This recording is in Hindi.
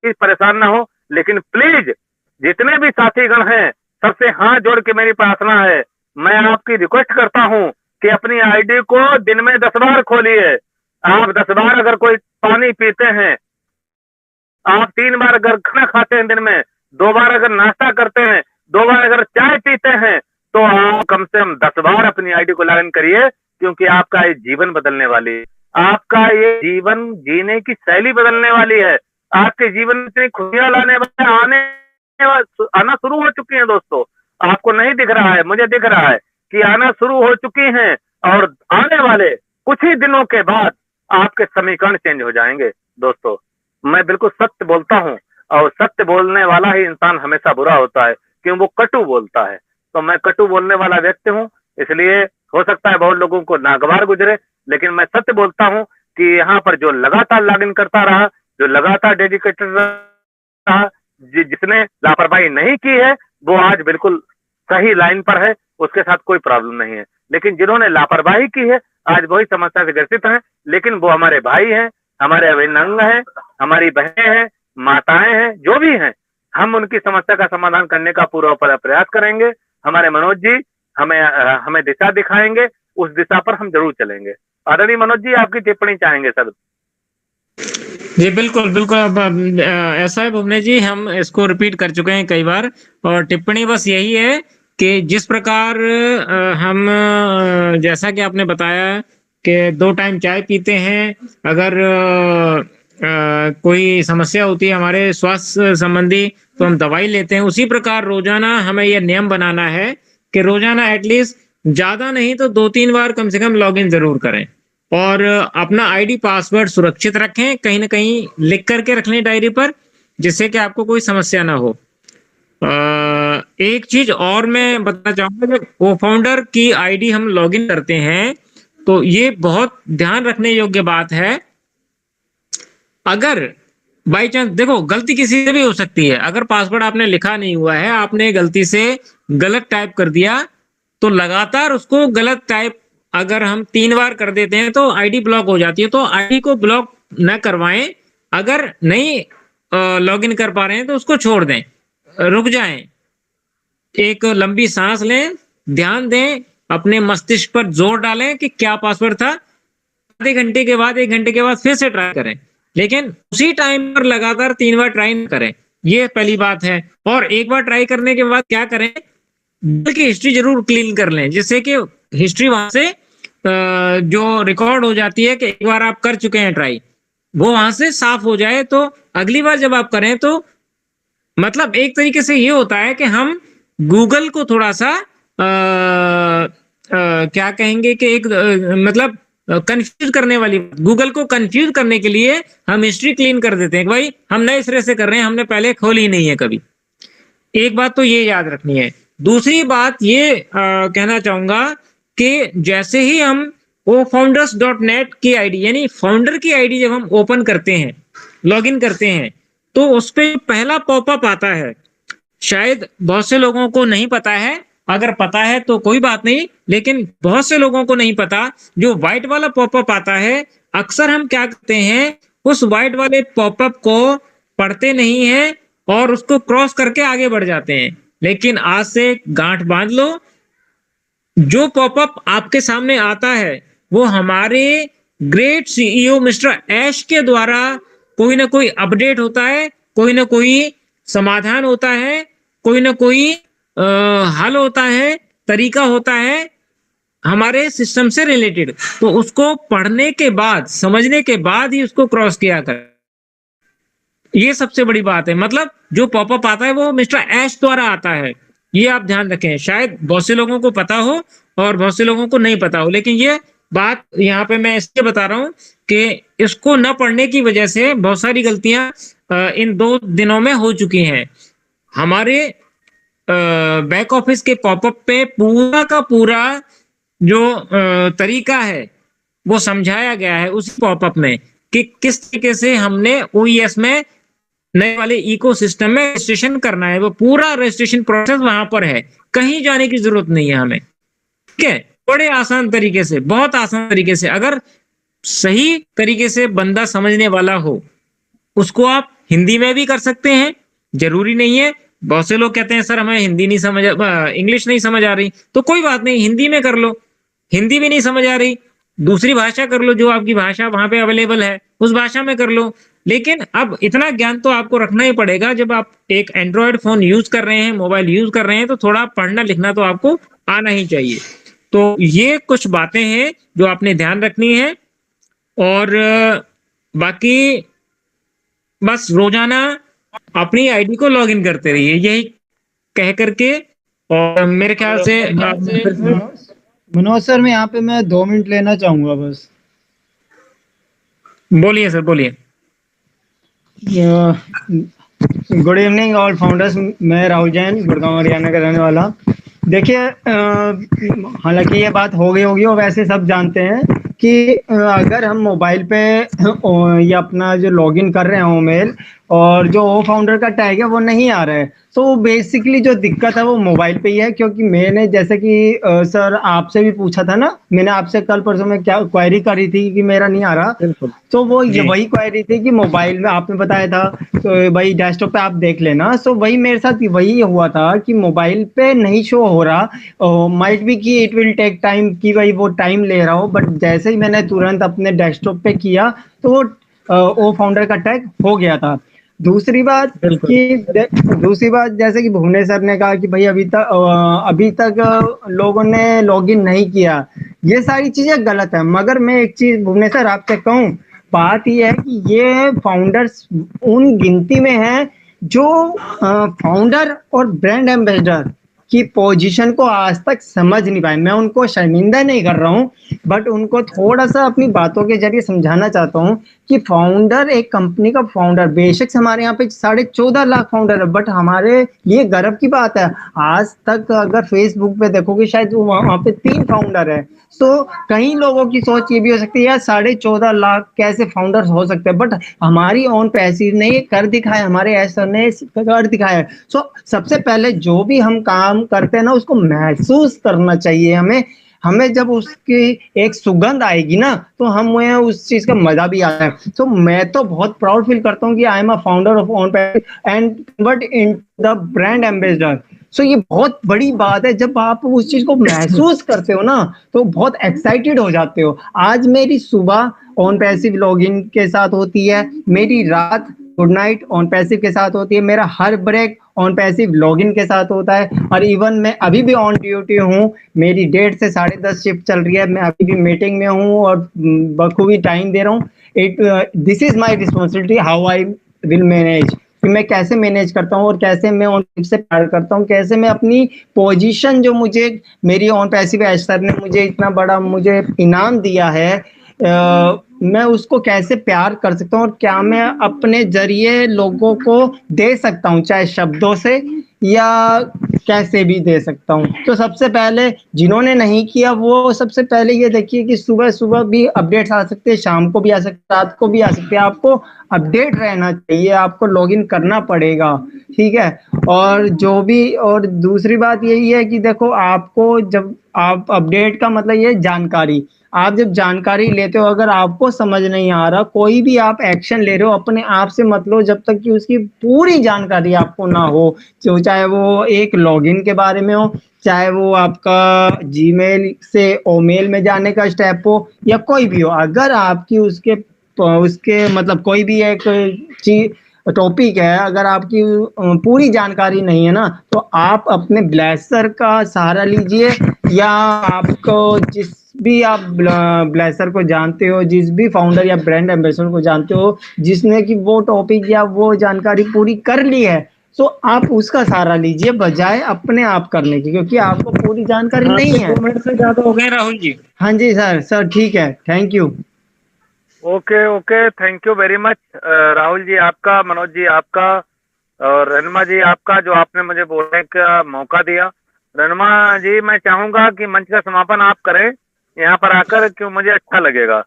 कि परेशान ना हो, लेकिन प्लीज जितने भी साथीगण हैं सबसे हाथ जोड़ के मेरी प्रार्थना है, मैं आपकी रिक्वेस्ट करता हूं कि अपनी आईडी को दिन में 10 बार खोलिए। आप 10 बार अगर कोई पानी पीते हैं, आप 3 बार अगर खाना खाते हैं दिन में, 2 बार अगर नाश्ता करते हैं, 2 बार अगर चाय पीते हैं, तो आप कम से कम 10 बार अपनी आईडी को लॉगिन करिए, क्योंकि आपका ये जीवन बदलने वाली है। आपका ये जीवन जीने की शैली बदलने वाली है। आपके जीवन में इतनी खुशियां लाने वाले आना शुरू हो चुकी हैं दोस्तों। आपको नहीं दिख रहा है, मुझे दिख रहा है कि आना शुरू हो चुकी हैं, और आने वाले कुछ ही दिनों के बाद आपके समीकरण चेंज हो जाएंगे दोस्तों। मैं बिल्कुल सत्य बोलता हूँ, और सत्य बोलने वाला ही इंसान हमेशा बुरा होता है, क्यों वो कटु बोलता है। तो मैं कटु बोलने वाला व्यक्ति हूँ, इसलिए हो सकता है बहुत लोगों को नागवार गुजरे, लेकिन मैं सत्य बोलता हूँ कि यहाँ पर जो लगातार लॉगिन करता रहा, जो लगातार डेडिकेटेड रहा, जिसने लापरवाही नहीं की है, वो आज बिल्कुल सही लाइन पर है, उसके साथ कोई प्रॉब्लम नहीं है। लेकिन जिन्होंने लापरवाही की है, आज वही समस्या से ग्रसित हैं। लेकिन वो हमारे भाई हैं, हमारे अभिन्न अंग हैं, हमारी बहनें हैं, माताएं हैं, जो भी हैं, हम उनकी समस्या का समाधान करने का पूरा प्रयास करेंगे। हमारे मनोज जी हमें दिशा दिखाएंगे, उस दिशा पर हम जरूर चलेंगे। आदरणीय मनोज जी, आपकी टिप्पणी चाहेंगे सर? जी बिल्कुल बिल्कुल। अब ऐसा है भुवनेश जी, हम इसको रिपीट कर चुके हैं कई बार, और टिप्पणी बस यही है कि जिस प्रकार हम जैसा कि आपने बताया कि 2 टाइम चाय पीते हैं, अगर कोई समस्या होती है हमारे स्वास्थ्य संबंधी तो हम दवाई लेते हैं, उसी प्रकार रोजाना हमें यह नियम बनाना है कि रोजाना एटलीस्ट ज्यादा नहीं तो 2-3 बार कम से कम लॉगिन जरूर करें, और अपना आईडी पासवर्ड सुरक्षित रखें, कहीं ना कहीं लिख करके रख लें डायरी पर, जिससे कि आपको कोई समस्या ना हो। एक चीज और मैं बताना चाहूंगा, जब को फाउंडर की आईडी हम लॉगिन करते हैं तो ये बहुत ध्यान रखने योग्य बात है। अगर बाई चांस देखो गलती किसी से भी हो सकती है, अगर पासवर्ड आपने लिखा नहीं हुआ है, आपने गलती से गलत टाइप कर दिया, तो लगातार उसको गलत टाइप अगर हम 3 बार कर देते हैं तो आईडी ब्लॉक हो जाती है। तो आईडी को ब्लॉक न करवाएं, अगर नहीं लॉगिन कर पा रहे हैं तो उसको छोड़ दें, रुक जाएं, एक लंबी सांस लें, ध्यान दें, अपने मस्तिष्क पर जोर डालें कि क्या पासवर्ड था, आधे घंटे के बाद 1 घंटे के बाद फिर से ट्राई करें, लेकिन उसी टाइम पर लगातार 3 बार ट्राई न करें। ये पहली बात है। और एक बार ट्राई करने के बाद क्या करें, गूगल की हिस्ट्री जरूर क्लीन कर लें, जिससे कि हिस्ट्री वहां से जो रिकॉर्ड हो जाती है कि एक बार आप कर चुके हैं ट्राई, वो वहां से साफ हो जाए, तो अगली बार जब आप करें तो मतलब एक तरीके से ये होता है कि हम गूगल को थोड़ा सा क्या कहेंगे कि एक मतलब कंफ्यूज करने वाली, गूगल को कंफ्यूज करने के लिए हम हिस्ट्री क्लीन कर देते हैं कि भाई हम नए सिरे से कर रहे हैं, हमने पहले खोली ही नहीं है कभी। एक बात तो ये याद रखनी है। दूसरी बात ये कहना चाहूंगा कि जैसे ही हम ofounders.net की आईडी यानी फाउंडर की आईडी जब हम ओपन करते हैं, लॉगिन करते हैं, तो उस पर पहला पॉपअप आता है। शायद बहुत से लोगों को नहीं पता है, अगर पता है तो कोई बात नहीं, लेकिन बहुत से लोगों को नहीं पता। जो व्हाइट वाला पॉपअप आता है, अक्सर हम क्या करते हैं, उस व्हाइट वाले पॉपअप को पढ़ते नहीं है और उसको क्रॉस करके आगे बढ़ जाते हैं। लेकिन आज से गांठ बांध लो, जो पॉपअप आपके सामने आता है वो हमारे ग्रेट सीईओ मिस्टर ऐश के द्वारा कोई ना कोई अपडेट होता है, कोई ना कोई समाधान होता है, कोई ना कोई हल होता है, तरीका होता है हमारे सिस्टम से रिलेटेड। तो उसको पढ़ने के बाद, समझने के बाद ही उसको क्रॉस किया कर। ये सबसे बड़ी बात है। मतलब जो पॉपअप आता है वो मिस्टर ऐश द्वारा आता है, ये आप ध्यान रखें। शायद बहुत से लोगों को पता हो और बहुत से लोगों को नहीं पता हो, लेकिन ये बात यहाँ पे मैं इसलिए बता रहा हूँ कि इसको न पढ़ने की वजह से बहुत सारी गलतियां इन 2 दिनों में हो चुकी हैं। हमारे बैक ऑफिस के पॉपअप पे पूरा का पूरा जो तरीका है वो समझाया गया है उस पॉपअप में कि किस तरीके से हमने ओईएस में नए वाले इकोसिस्टम में रजिस्ट्रेशन करना है। वो पूरा रजिस्ट्रेशन प्रोसेस वहां पर है, कहीं जाने की जरूरत नहीं है हमें। ठीक है, बड़े आसान तरीके से, बहुत आसान तरीके से, अगर सही तरीके से बंदा समझने वाला हो, उसको आप हिंदी में भी कर सकते हैं, जरूरी नहीं है। बहुत से लोग कहते हैं सर हमें हिंदी नहीं समझ, इंग्लिश नहीं समझ आ रही, तो कोई बात नहीं, हिंदी में कर लो। हिंदी भी नहीं समझ आ रही, दूसरी भाषा कर लो, जो आपकी भाषा वहां पे अवेलेबल है उस भाषा में कर लो। लेकिन अब इतना ज्ञान तो आपको रखना ही पड़ेगा, जब आप एक एंड्रॉयड फोन यूज कर रहे हैं, मोबाइल यूज कर रहे हैं, तो थोड़ा पढ़ना लिखना तो आपको आना ही चाहिए। तो ये कुछ बातें हैं जो आपने ध्यान रखनी है। और बाकी बस रोजाना अपनी आईडी को लॉगिन करते रहिए, यही कह करके। और मेरे ख्याल से मनोज सर, मैं यहाँ पे मैं 2 मिनट लेना चाहूंगा बस। बोलिए सर, बोलिए। गुड इवनिंग ऑल फाउंडर्स, मैं राहुल जैन, गुड़गांव हरियाणा का रहने वाला। देखिए, हालांकि ये बात हो गई होगी और वैसे सब जानते हैं कि अगर हम मोबाइल पे ये अपना जो लॉगिन कर रहे हैं ईमेल, और जो ओ फाउंडर का टैग है वो नहीं आ रहा है, तो बेसिकली जो दिक्कत है वो मोबाइल पे ही है। क्योंकि मैंने जैसे कि सर आपसे भी पूछा था ना, मैंने आपसे कल परसों में क्या क्वेरी करी थी कि मेरा नहीं आ रहा, बिल्कुल तो वो ये जी। वही क्वेरी थी कि मोबाइल में आपने बताया था तो भाई डेस्कटॉप पे आप देख लेना। सो वही मेरे साथ वही हुआ था कि मोबाइल पे नहीं शो हो रहा, माइट बी कि इट विल टेक टाइम, कि भाई वो टाइम ले रहा हो, बट जैसे ही मैंने तुरंत अपने डेस्कटॉप पे किया तो वो ओ फाउंडर का टैग हो गया था। दूसरी बात बिल्कुल दूसरी बात जैसे कि भुवनेश्वर ने कहा कि भाई अभी तक लोगों ने लॉगिन नहीं किया, ये सारी चीजें गलत है। मगर मैं एक चीज भुवनेश्वर आपसे कहूँ, बात यह है कि ये फाउंडर्स उन गिनती में है जो फाउंडर और ब्रांड एम्बेसडर की पोजीशन को आज तक समझ नहीं पाए। मैं उनको शर्मिंदा नहीं कर रहा हूँ, बट उनको थोड़ा सा अपनी बातों के जरिए समझाना चाहता हूँ कि फाउंडर, एक कंपनी का फाउंडर, बेशक से हमारे यहाँ पे 14.5 लाख फाउंडर है, बट हमारे लिए गर्व की बात है। आज तक अगर फेसबुक पे देखोगे शायद वहाँ पे 3 फाउंडर है। तो कई लोगों की सोच ये भी हो सकती है यार 14.5 लाख कैसे फाउंडर्स हो सकते हैं, बट हमारी ओन पैसिव ने कर दिखाया, हमारे ऐसा ने कर दिखाया। सो सबसे पहले जो भी हम काम करते हैं ना उसको महसूस करना चाहिए हमें। हमें जब उसकी एक सुगंध आएगी ना तो हमें उस चीज का मजा भी आता है। तो मैं तो बहुत प्राउड फील करता हूँ कि I am a founder of own and convert in the brand ambassador. So ये बहुत बड़ी बात है, जब आप उस चीज को महसूस करते हो ना तो बहुत एक्साइटेड हो जाते हो। आज मेरी सुबह ऑन पैसिव लॉगिन के साथ होती है, मेरी रात गुड नाइट ऑन पैसिव के साथ होती है, मेरा हर ब्रेक ऑन पैसिव लॉगिन के साथ होता है। और इवन मैं अभी भी ऑन ड्यूटी हूँ, मेरी 1:30 से 10:30 शिफ्ट चल रही है, मैं अभी भी मीटिंग में हूँ और बखूबी टाइम दे रहा हूँ। This is my responsibility how I will manage, कि मैं कैसे मैनेज करता हूँ और कैसे मैं ऑन से प्यार करता हूँ, कैसे मैं अपनी पोजीशन जो मुझे मेरी ऑन पैसिव एस्टर ने मुझे इतना बड़ा मुझे इनाम दिया है, मैं उसको कैसे प्यार कर सकता हूँ और क्या मैं अपने जरिए लोगों को दे सकता हूँ, चाहे शब्दों से या कैसे भी दे सकता हूँ। तो सबसे पहले जिन्होंने नहीं किया वो सबसे पहले ये देखिए कि सुबह सुबह भी अपडेट्स आ सकते हैं, शाम को भी आ सकते हैं, रात को भी आ सकते हैं। आपको अपडेट रहना चाहिए, आपको लॉगिन करना पड़ेगा, ठीक है। और जो भी, और दूसरी बात यही है कि देखो, आपको जब आप अपडेट का मतलब ये जानकारी, आप जब जानकारी लेते हो, अगर आपको समझ नहीं आ रहा, कोई भी आप एक्शन ले रहे हो, अपने आप से मत लो जब तक कि उसकी पूरी जानकारी आपको ना हो। तो चाहे वो एक लॉगिन के बारे में हो, चाहे वो आपका जीमेल से ओमेल में जाने का स्टेप हो, या कोई भी हो, अगर आपकी उसके उसके मतलब कोई भी एक चीज टॉपिक है, अगर आपकी पूरी जानकारी नहीं है ना, तो आप अपने ब्लेसर का सहारा लीजिए, या आपको जिस भी आप ब्लेसर को जानते हो, जिस भी फाउंडर या ब्रांड एम्बेसडर को जानते हो जिसने कि वो टॉपिक या वो जानकारी पूरी कर ली है, तो आप उसका सहारा लीजिए बजाय अपने आप करने की, क्योंकि आपको पूरी जानकारी नहीं आपके है। 2 मिनट से ज्यादा हो गए राहुल जी। हाँ जी सर, सर ठीक है, thank you. Okay okay, thank you very much Rahul ji आपका, मनोज जी आपका, और रनमा जी आपका, जो आपने मुझे बोलने का मौका दिया। रनमा जी, मैं चाहूंगा कि मंच का समापन आप करें यहाँ पर आकर, क्यों मुझे अच्छा लगेगा।